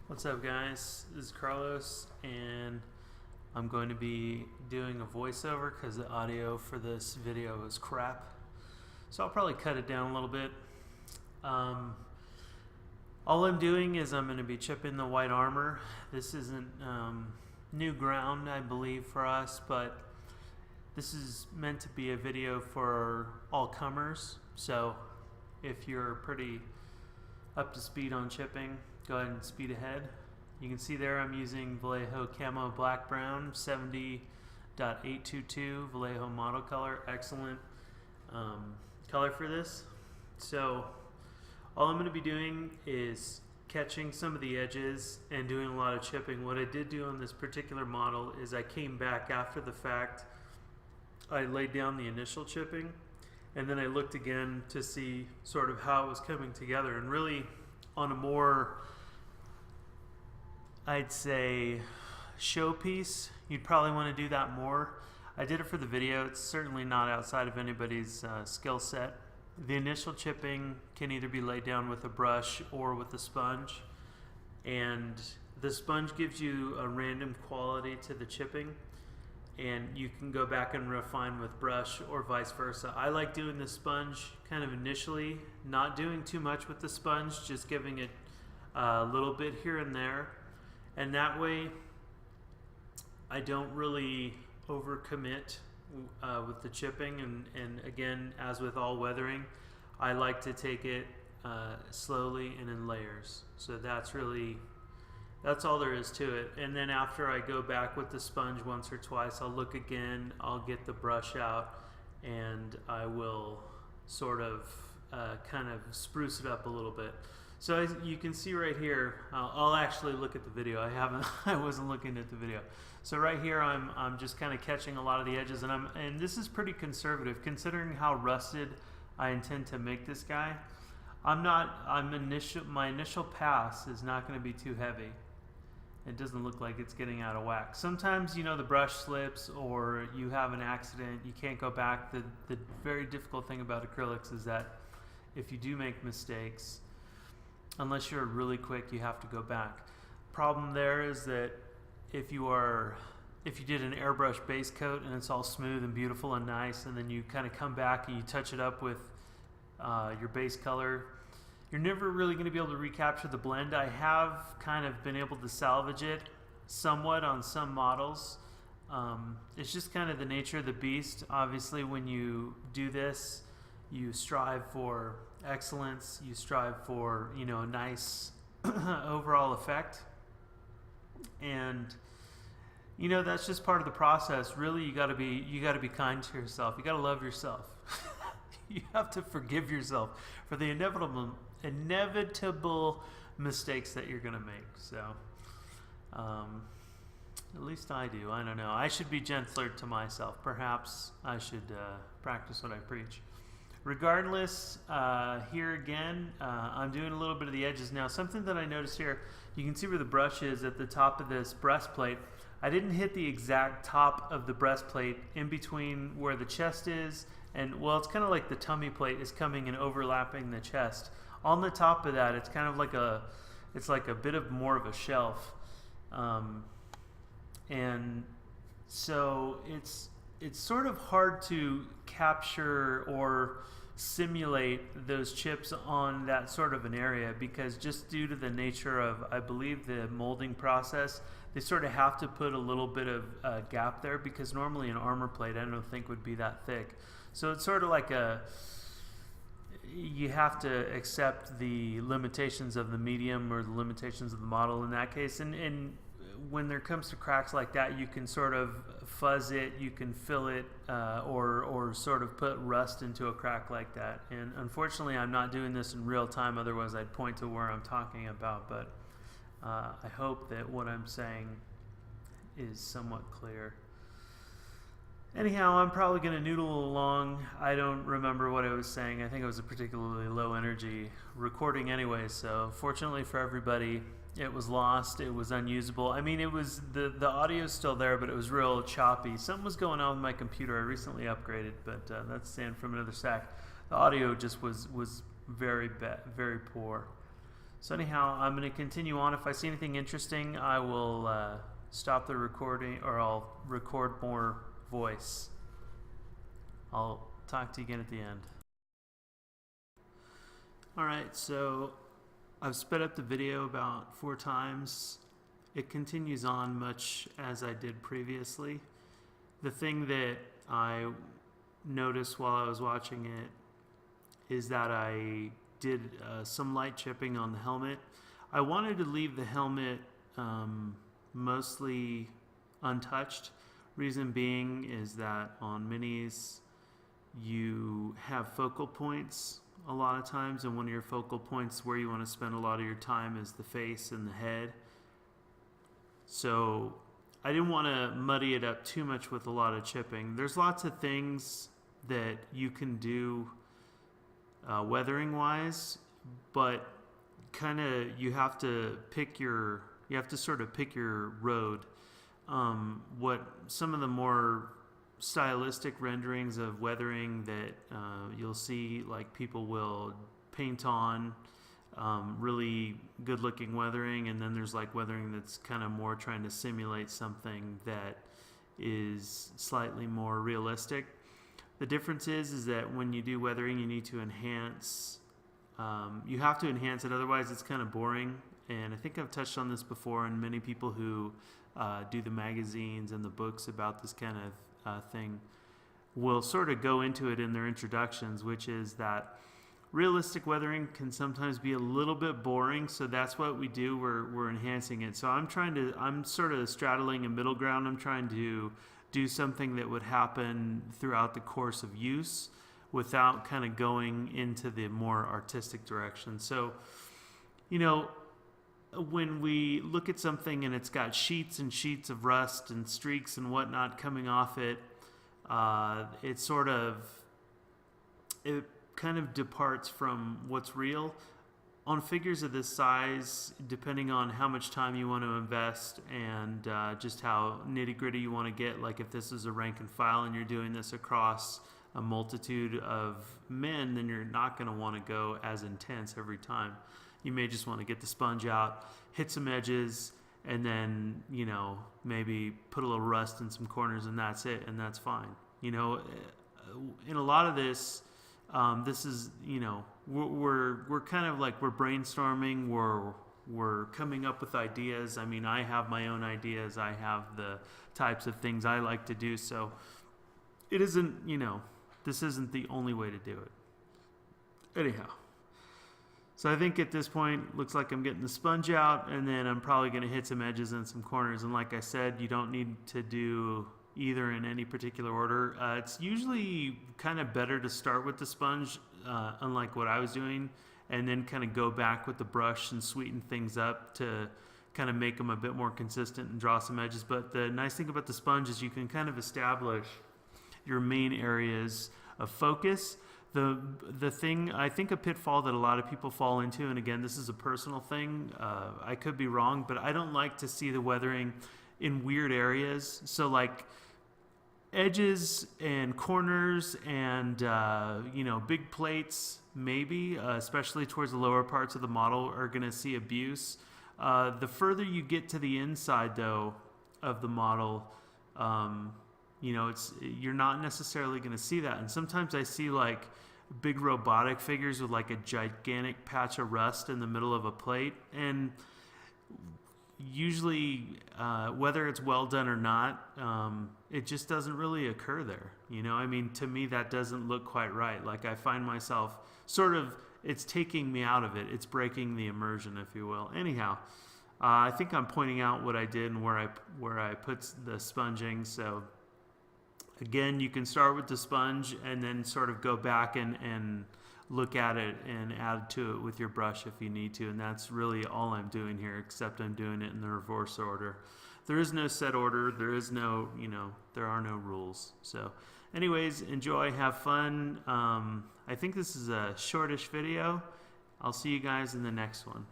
What's up, guys? This is Carlos, and I'm going to be doing a voiceover because the audio for this video is crap. So I'll probably cut it down a little bit. All I'm doing is I'm going to be chipping the white armor. This isn't new ground, I believe, for us, but this is meant to be a video for all comers. So if you're pretty up to speed on chipping, go ahead and speed ahead. You can see there I'm using Vallejo Camo Black Brown 70.822 Vallejo model color. Excellent color for this. So all I'm going to be doing is catching some of the edges and doing a lot of chipping. What I did do on this particular model is I came back after the fact. I laid down the initial chipping, and then I looked again to see sort of how it was coming together. And really, on a more, I'd say, showpiece, you'd probably want to do that more. I did it for the video. It's certainly not outside of anybody's skill set. The initial chipping can either be laid down with a brush or with a sponge, and the sponge gives you a random quality to the chipping, and you can go back and refine with brush or vice versa. I like doing the sponge kind of initially, not doing too much with the sponge, just giving it a little bit here and there, and that way I don't really overcommit with the chipping. And again, as with all weathering, I like to take it slowly and in layers. So that's all there is to it. And then after I go back with the sponge once or twice, I'll look again, I'll get the brush out, and I will sort of kind of spruce it up a little bit. So as you can see right here, I'll actually look at the video. I wasn't looking at the video. So right here, I'm just kind of catching a lot of the edges, and this is pretty conservative considering how rusted I intend to make this guy. My initial pass is not going to be too heavy. It doesn't look like it's getting out of whack. Sometimes, you know, the brush slips or you have an accident, you can't go back. The very difficult thing about acrylics is that if you do make mistakes, unless you're really quick, you have to go back. Problem there is that if you did an airbrush base coat and it's all smooth and beautiful and nice, and then you kind of come back and you touch it up with your base color, you're never really going to be able to recapture the blend. I have kind of been able to salvage it somewhat on some models. It's just kind of the nature of the beast. Obviously, when you do this, you strive for excellence. You strive for, you know, a nice overall effect. And you know, that's just part of the process. Really, you got to be kind to yourself. You got to love yourself. You have to forgive yourself for the inevitable mistakes that you're going to make. So at least I do. I don't know. I should be gentler to myself. Perhaps I should practice what I preach. Regardless, here again, I'm doing a little bit of the edges now. Something that I noticed here, you can see where the brush is at the top of this breastplate. I didn't hit the exact top of the breastplate in between where the chest is, and well, it's kind of like the tummy plate is coming and overlapping the chest. On the top of that, it's kind of like it's like a bit of more of a shelf, and so it's sort of hard to capture or simulate those chips on that sort of an area, because just due to the nature of, I believe, the molding process, they sort of have to put a little bit of gap there, because normally an armor plate I don't think would be that thick. So it's sort of like you have to accept the limitations of the medium or the limitations of the model in that case. And when there comes to cracks like that, you can sort of fuzz it, you can fill it, or sort of put rust into a crack like that. And unfortunately, I'm not doing this in real time, otherwise I'd point to where I'm talking about, but I hope that what I'm saying is somewhat clear. Anyhow, I'm probably going to noodle along. I don't remember what I was saying. I think it was a particularly low energy recording anyway, so fortunately for everybody, it was lost. It was unusable. I mean, it was the audio's still there, but it was real choppy. Something was going on with my computer. I recently upgraded, but that's sand from another sack. The audio just was very bad, very poor. So anyhow, I'm going to continue on. If I see anything interesting, I will stop the recording, or I'll record more voice. I'll talk to you again at the end. Alright, so I've sped up the video about 4 times. It continues on much as I did previously. The thing that I noticed while I was watching it is that I did some light chipping on the helmet. I wanted to leave the helmet mostly untouched. Reason being is that on minis you have focal points a lot of times, and one of your focal points where you want to spend a lot of your time is the face and the head. So I didn't want to muddy it up too much with a lot of chipping. There's lots of things that you can do weathering wise, but kind of you have to sort of pick your road. What some of the more stylistic renderings of weathering that you'll see, like people will paint on really good looking weathering, and then there's like weathering that's kind of more trying to simulate something that is slightly more realistic. The difference is that when you do weathering, you need to enhance, you have to enhance it, otherwise it's kind of boring. And I think I've touched on this before, and many people who do the magazines and the books about this kind of thing will sort of go into it in their introductions, which is that realistic weathering can sometimes be a little bit boring, so that's what we do. We're enhancing it. So I'm sort of straddling a middle ground. I'm trying to do something that would happen throughout the course of use without kind of going into the more artistic direction. So, you know, when we look at something and it's got sheets and sheets of rust and streaks and whatnot coming off it, it kind of departs from what's real. On figures of this size, depending on how much time you want to invest and just how nitty-gritty you want to get, like if this is a rank and file and you're doing this across a multitude of men, then you're not going to want to go as intense every time. You may just want to get the sponge out, hit some edges, and then, you know, maybe put a little rust in some corners, and that's it, and that's fine. You know, in a lot of this, this is, you know, we're kind of like, we're brainstorming, we're coming up with ideas. I mean, I have my own ideas. I have the types of things I like to do. So it isn't, you know, this isn't the only way to do it. Anyhow, so I think at this point, looks like I'm getting the sponge out, and then I'm probably going to hit some edges and some corners. And like I said, you don't need to do either in any particular order. It's usually kind of better to start with the sponge, unlike what I was doing, and then kind of go back with the brush and sweeten things up to kind of make them a bit more consistent and draw some edges. But the nice thing about the sponge is you can kind of establish your main areas of focus. The thing, I think a pitfall that a lot of people fall into, and again, this is a personal thing, I could be wrong, but I don't like to see the weathering in weird areas. So like edges and corners and you know, big plates, maybe, especially towards the lower parts of the model, are going to see abuse. The further you get to the inside, though, of the model, you know, you're not necessarily going to see that. And sometimes I see like big robotic figures with like a gigantic patch of rust in the middle of a plate, and usually whether it's well done or not, it just doesn't really occur there. You know, I mean, to me that doesn't look quite right. Like I find myself sort of, it's taking me out of it. It's breaking the immersion, if you will. Anyhow, I think I'm pointing out what I did and where I put the sponging. So again, you can start with the sponge and then sort of go back and look at it and add to it with your brush if you need to. And that's really all I'm doing here, except I'm doing it in the reverse order. There is no set order. There is no, you know, there are no rules. So anyways, enjoy, have fun. I think this is a shortish video. I'll see you guys in the next one.